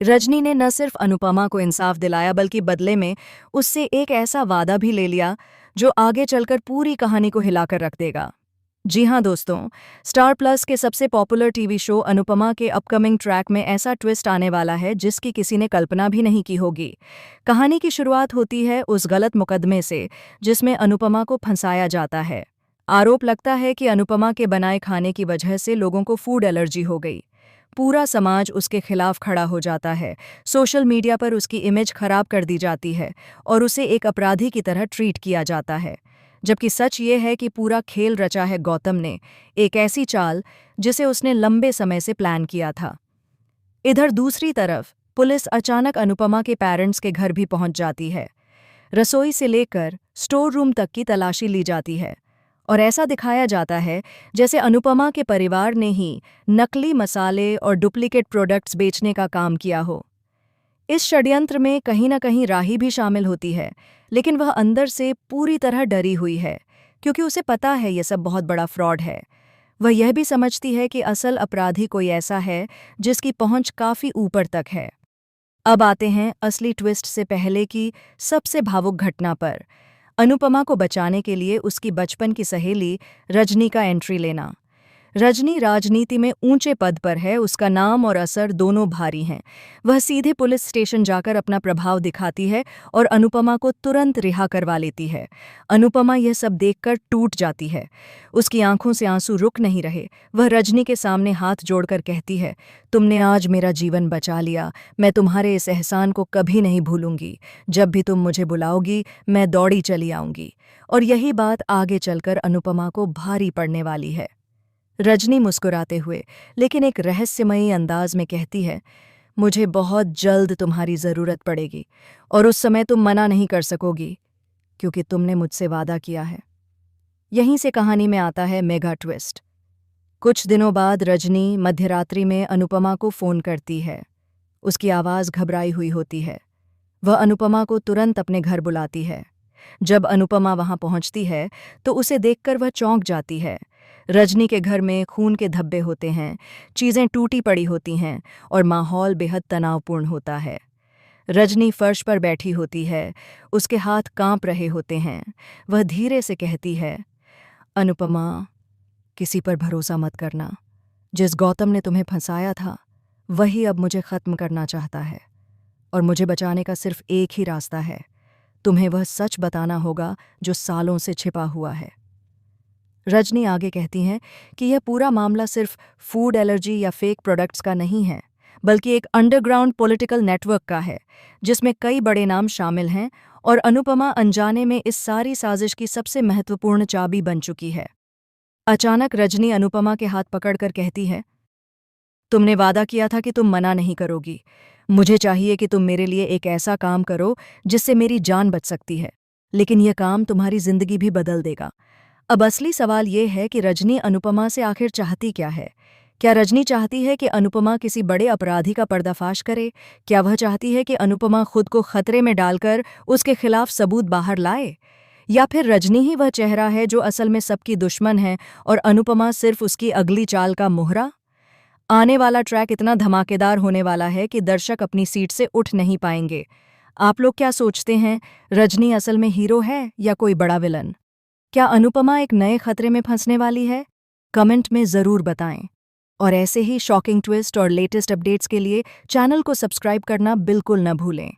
रजनी ने न सिर्फ अनुपमा को इंसाफ दिलाया बल्कि बदले में उससे एक ऐसा वादा भी ले लिया जो आगे चलकर पूरी कहानी को हिलाकर रख देगा। जी हाँ दोस्तों, स्टार प्लस के सबसे पॉपुलर टीवी शो अनुपमा के अपकमिंग ट्रैक में ऐसा ट्विस्ट आने वाला है जिसकी किसी ने कल्पना भी नहीं की होगी। कहानी की शुरुआत होती है उस गलत मुकदमे से जिसमें अनुपमा को फंसाया जाता है। आरोप लगता है कि अनुपमा के बनाए खाने की वजह से लोगों को फूड एलर्जी हो गई। पूरा समाज उसके खिलाफ खड़ा हो जाता है, सोशल मीडिया पर उसकी इमेज खराब कर दी जाती है और उसे एक अपराधी की तरह ट्रीट किया जाता है। जबकि सच ये है कि पूरा खेल रचा है गौतम ने, एक ऐसी चाल जिसे उसने लंबे समय से प्लान किया था। इधर दूसरी तरफ पुलिस अचानक अनुपमा के पेरेंट्स के घर भी पहुंच जाती है। रसोई से लेकर स्टोर रूम तक की तलाशी ली जाती है और ऐसा दिखाया जाता है जैसे अनुपमा के परिवार ने ही नकली मसाले और डुप्लीकेट प्रोडक्ट्स बेचने का काम किया हो। इस षड्यंत्र में कहीं न कहीं राही भी शामिल होती है, लेकिन वह अंदर से पूरी तरह डरी हुई है क्योंकि उसे पता है यह सब बहुत बड़ा फ्रॉड है। वह यह भी समझती है कि असल अपराधी कोई ऐसा है जिसकी पहुंच काफी ऊपर तक है। अब आते हैं असली ट्विस्ट से पहले की सबसे भावुक घटना पर, अनुपमा को बचाने के लिए उसकी बचपन की सहेली रजनी का एंट्री लेना। रजनी राजनीति में ऊंचे पद पर है, उसका नाम और असर दोनों भारी हैं। वह सीधे पुलिस स्टेशन जाकर अपना प्रभाव दिखाती है और अनुपमा को तुरंत रिहा करवा लेती है। अनुपमा यह सब देखकर टूट जाती है, उसकी आंखों से आंसू रुक नहीं रहे। वह रजनी के सामने हाथ जोड़कर कहती है, तुमने आज मेरा जीवन बचा लिया, मैं तुम्हारे इस एहसान को कभी नहीं भूलूंगी। जब भी तुम मुझे बुलाओगी मैं दौड़ी चली आऊंगी। और यही बात आगे चलकर अनुपमा को भारी पड़ने वाली है। रजनी मुस्कुराते हुए लेकिन एक रहस्यमयी अंदाज में कहती है, मुझे बहुत जल्द तुम्हारी ज़रूरत पड़ेगी और उस समय तुम मना नहीं कर सकोगी क्योंकि तुमने मुझसे वादा किया है। यहीं से कहानी में आता है मेगा ट्विस्ट। कुछ दिनों बाद रजनी मध्यरात्रि में अनुपमा को फ़ोन करती है। उसकी आवाज़ घबराई हुई होती है। वह अनुपमा को तुरंत अपने घर बुलाती है। जब अनुपमा वहां पहुंचती है तो उसे देखकर वह चौंक जाती है। रजनी के घर में खून के धब्बे होते हैं, चीजें टूटी पड़ी होती हैं और माहौल बेहद तनावपूर्ण होता है। रजनी फर्श पर बैठी होती है, उसके हाथ कांप रहे होते हैं। वह धीरे से कहती है, अनुपमा, किसी पर भरोसा मत करना। जिस गौतम ने तुम्हें फंसाया था वही अब मुझे खत्म करना चाहता है और मुझे बचाने का सिर्फ एक ही रास्ता है। तुम्हें वह सच बताना होगा जो सालों से छिपा हुआ है। रजनी आगे कहती हैं कि यह पूरा मामला सिर्फ फूड एलर्जी या फेक प्रोडक्ट्स का नहीं है, बल्कि एक अंडरग्राउंड पॉलिटिकल नेटवर्क का है जिसमें कई बड़े नाम शामिल हैं और अनुपमा अनजाने में इस सारी साजिश की सबसे महत्वपूर्ण चाबी बन चुकी है। अचानक रजनी अनुपमा के हाथ पकड़कर कहती है, तुमने वादा किया था कि तुम मना नहीं करोगी। मुझे चाहिए कि तुम मेरे लिए एक ऐसा काम करो जिससे मेरी जान बच सकती है, लेकिन यह काम तुम्हारी जिंदगी भी बदल देगा। अब असली सवाल यह है कि रजनी अनुपमा से आखिर चाहती क्या है। क्या रजनी चाहती है कि अनुपमा किसी बड़े अपराधी का पर्दाफाश करे? क्या वह चाहती है कि अनुपमा खुद को खतरे में डालकर उसके खिलाफ सबूत बाहर लाए? या फिर रजनी ही वह चेहरा है जो असल में सबकी दुश्मन है और अनुपमा सिर्फ उसकी अगली चाल का मोहरा? आने वाला ट्रैक इतना धमाकेदार होने वाला है कि दर्शक अपनी सीट से उठ नहीं पाएंगे। आप लोग क्या सोचते हैं, रजनी असल में हीरो है या कोई बड़ा विलन? क्या अनुपमा एक नए खतरे में फंसने वाली है? कमेंट में ज़रूर बताएं। और ऐसे ही शॉकिंग ट्विस्ट और लेटेस्ट अपडेट्स के लिए चैनल को सब्सक्राइब करना बिल्कुल न भूलें।